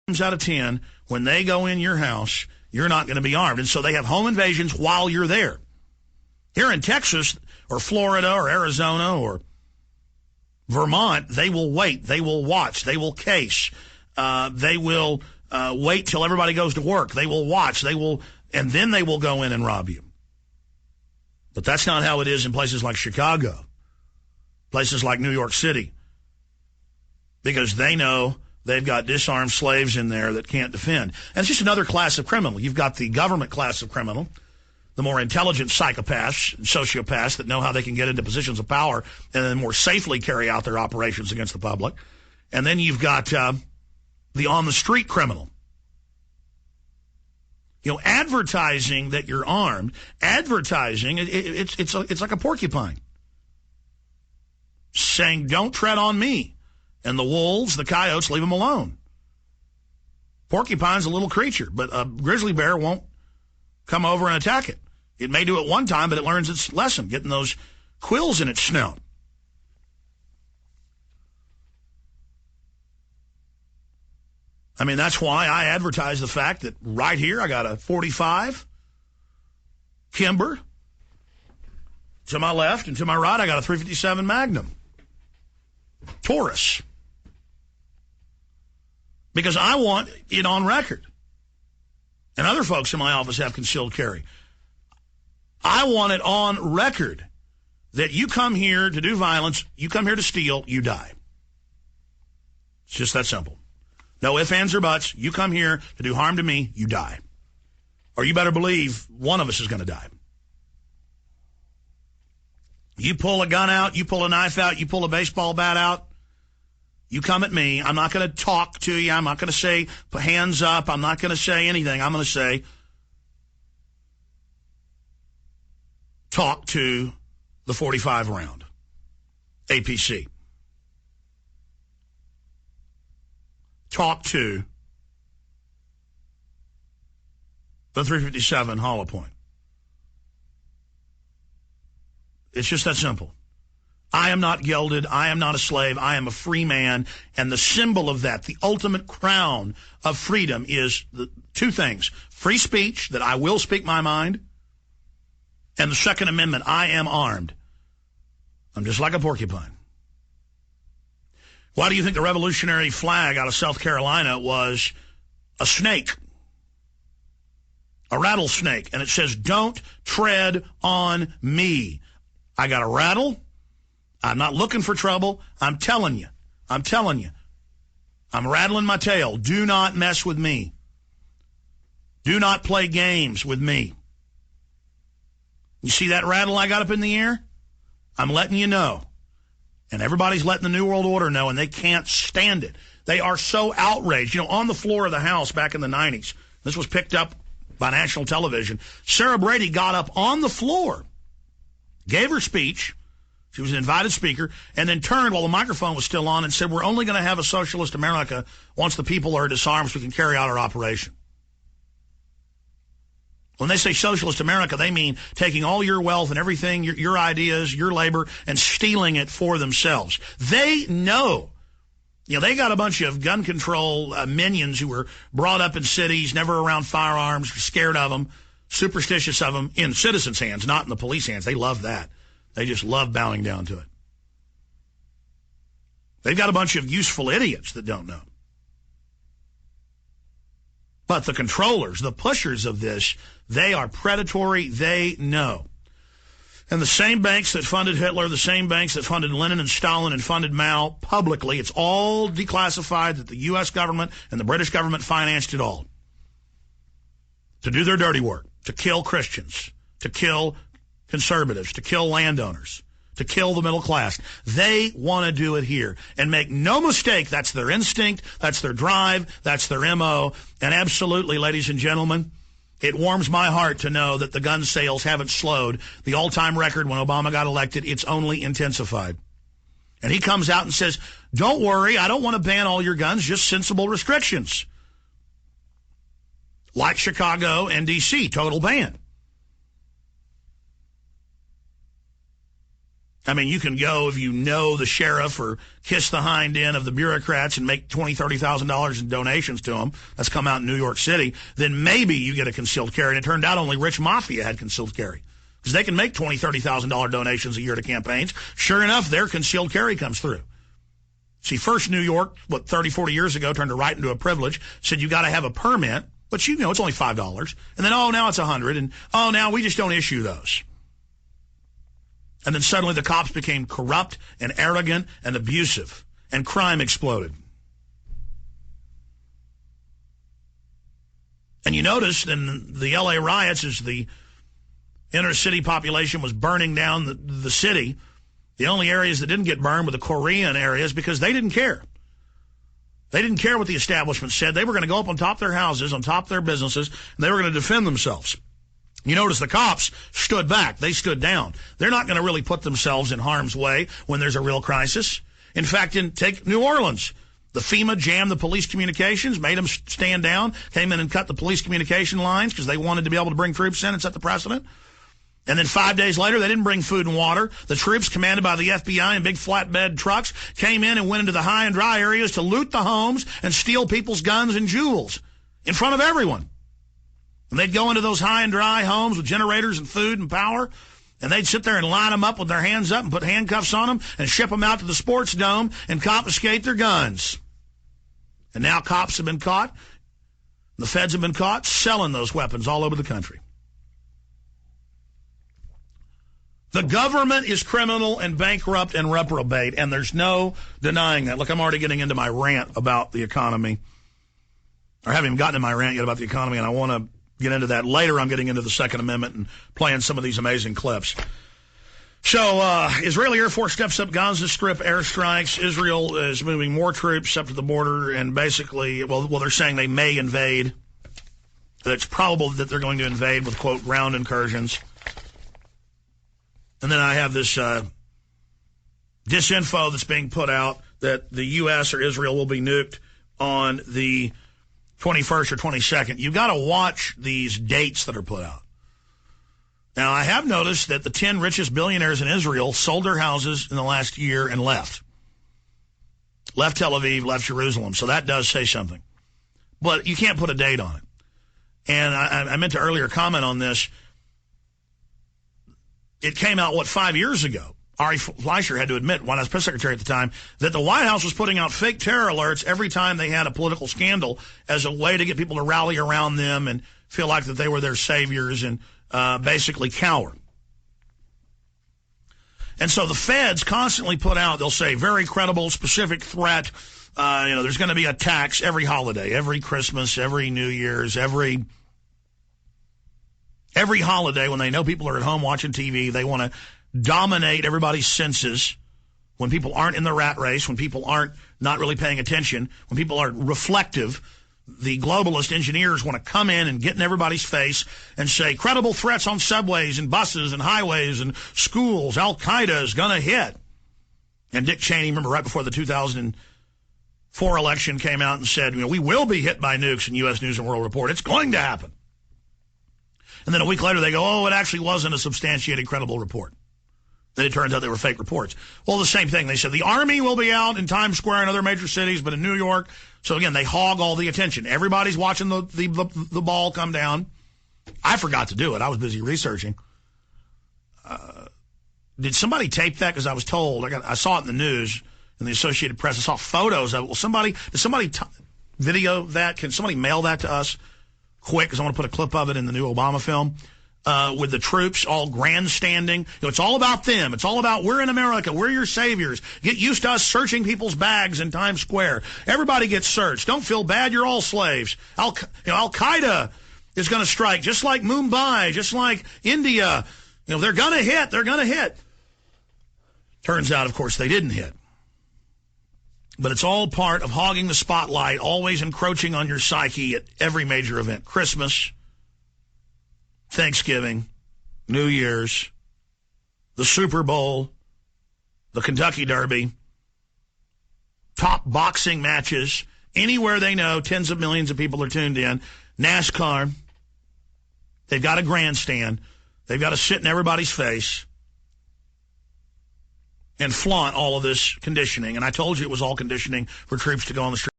times out of 10, when they go in your house, you're not going to be armed. And so they have home invasions while you're there. Here in Texas or Florida or Arizona or Vermont, they will wait. They will watch. They will case. They will wait till everybody goes to work. They will watch. And then they will go in and rob you. But that's not how it is in places like Chicago, places like New York City, because they know they've got disarmed slaves in there that can't defend. And it's just another class of criminal. You've got the government class of criminal, the more intelligent psychopaths, sociopaths that know how they can get into positions of power and then more safely carry out their operations against the public. And then you've got the on-the-street criminal. You know, advertising that you're armed, advertising, it's like a porcupine saying, don't tread on me. And the wolves, the coyotes, leave them alone. Porcupine's a little creature, but a grizzly bear won't come over and attack it. It may do it one time, but it learns its lesson, getting those quills in its snout. I mean, that's why I advertise the fact that right here I got a .45 Kimber. To my left and to my right, I got a .357 Magnum Taurus. Because I want it on record. And other folks in my office have concealed carry. I want it on record that you come here to do violence, you come here to steal, you die. It's just that simple. No ifs, ands, or buts. You come here to do harm to me, you die. Or you better believe one of us is going to die. You pull a gun out, you pull a knife out, you pull a baseball bat out, you come at me. I'm not going to talk to you. I'm not going to say, put hands up. I'm not going to say anything. I'm going to say, talk to the .45 round, APC. Talk to the .357 hollow point. It's just that simple. I am not gelded. I am not a slave. I am a free man. And the symbol of that, the ultimate crown of freedom, is the two things. Free speech, that I will speak my mind, and the Second Amendment, I am armed. I'm just like a porcupine. Why do you think the revolutionary flag out of South Carolina was a snake? A rattlesnake. And it says, don't tread on me. I got a rattle. I'm not looking for trouble. I'm telling you. I'm telling you. I'm rattling my tail. Do not mess with me. Do not play games with me. You see that rattle I got up in the air? I'm letting you know. And everybody's letting the New World Order know, and they can't stand it. They are so outraged. You know, on the floor of the House back in the 90s, this was picked up by national television, Sarah Brady got up on the floor, gave her speech. She was an invited speaker, and then turned while the microphone was still on and said, we're only going to have a socialist America once the people are disarmed so we can carry out our operation. When they say socialist America, they mean taking all your wealth and everything, your ideas, your labor, and stealing it for themselves. They know. You know, they got a bunch of gun control minions who were brought up in cities, never around firearms, scared of them, superstitious of them, in citizens' hands, not in the police hands. They love that. They just love bowing down to it. They've got a bunch of useful idiots that don't know. But the controllers, the pushers of this, they are predatory. They know. And the same banks that funded Hitler, the same banks that funded Lenin and Stalin and funded Mao publicly, it's all declassified that the U.S. government and the British government financed it all. To do their dirty work, to kill Christians, to kill conservatives, to kill landowners, to kill the middle class. They want to do it here. And make no mistake, that's their instinct, that's their drive, that's their MO. And absolutely, ladies and gentlemen, it warms my heart to know that the gun sales haven't slowed. The all-time record when Obama got elected, it's only intensified. And he comes out and says, don't worry, I don't want to ban all your guns, just sensible restrictions. Like Chicago and D.C., total ban. I mean, you can go if you know the sheriff or kiss the hind end of the bureaucrats and make $20,000, $30,000 in donations to them. That's come out in New York City. Then maybe you get a concealed carry. And it turned out only rich mafia had concealed carry because they can make $20,000, $30,000 donations a year to campaigns. Sure enough, their concealed carry comes through. See, first New York, 30, 40 years ago, turned it right into a privilege, said you got to have a permit, but you know it's only $5. And then, oh, now it's $100. And, oh, now we just don't issue those. And then suddenly the cops became corrupt and arrogant and abusive, and crime exploded. And you notice in the L.A. riots, as the inner city population was burning down the city, the only areas that didn't get burned were the Korean areas because they didn't care. They didn't care what the establishment said. They were going to go up on top of their houses, on top of their businesses, and they were going to defend themselves. You notice the cops stood back. They stood down. They're not going to really put themselves in harm's way when there's a real crisis. In fact, take New Orleans. The FEMA jammed the police communications, made them stand down, came in and cut the police communication lines because they wanted to be able to bring troops in and set the precedent. And then 5 days later, they didn't bring food and water. The troops, commanded by the FBI in big flatbed trucks, came in and went into the high and dry areas to loot the homes and steal people's guns and jewels in front of everyone. And they'd go into those high and dry homes with generators and food and power, and they'd sit there and line them up with their hands up and put handcuffs on them and ship them out to the sports dome and confiscate their guns. And now cops have been caught, the feds have been caught selling those weapons all over the country. The government is criminal and bankrupt and reprobate, and there's no denying that. Look, I'm already getting into my rant about the economy. Or haven't even gotten to my rant yet about the economy, and I want to get into that later. I'm getting into the Second Amendment and playing some of these amazing clips. So, Israeli Air Force steps up Gaza Strip airstrikes. Israel is moving more troops up to the border, and basically, well, they're saying they may invade. It's probable that they're going to invade with, quote, ground incursions. And then I have this disinfo that's being put out that the U.S. or Israel will be nuked on the 21st or 22nd. You've got to watch these dates that are put out. Now, I have noticed that the 10 richest billionaires in Israel sold their houses in the last year and left. Left Tel Aviv, left Jerusalem. So that does say something. But you can't put a date on it. And I meant to earlier comment on this. It came out, 5 years ago? Ari Fleischer had to admit, White House press secretary at the time, that the White House was putting out fake terror alerts every time they had a political scandal as a way to get people to rally around them and feel like that they were their saviors and basically cower. And so the feds constantly put out, they'll say, very credible, specific threat. There's going to be attacks every holiday, every Christmas, every New Year's, every holiday when they know people are at home watching TV. They want to dominate everybody's senses when people aren't in the rat race, when people aren't not really paying attention, when people are reflective. The globalist engineers want to come in and get in everybody's face and say credible threats on subways and buses and highways and schools. Al-Qaeda is going to hit. And Dick Cheney, remember right before the 2004 election, came out and said, we will be hit by nukes in U.S. News and World Report. It's going to happen. And then a week later they go, it actually wasn't a substantiated, credible report. Then it turns out they were fake reports. Well, the same thing. They said the Army will be out in Times Square and other major cities, but in New York. So, again, they hog all the attention. Everybody's watching the ball come down. I forgot to do it. I was busy researching. Did somebody tape that? Because I was told. I saw it in the news, in the Associated Press. I saw photos of it. Well, did somebody video that? Can somebody mail that to us quick? Because I want to put a clip of it in the new Obama film. With the troops all grandstanding. It's all about them. It's all about we're in America. We're your saviors. Get used to us searching people's bags in Times Square. Everybody gets searched. Don't feel bad. You're all slaves. Al-Qaeda is going to strike, just like Mumbai, just like India. They're going to hit. They're going to hit. Turns out, of course, they didn't hit. But it's all part of hogging the spotlight, always encroaching on your psyche at every major event. Christmas, Thanksgiving, New Year's, the Super Bowl, the Kentucky Derby, top boxing matches, anywhere they know tens of millions of people are tuned in. NASCAR, they've got a grandstand. They've got to sit in everybody's face. and flaunt all of this conditioning. And I told you it was all conditioning for troops to go on the street.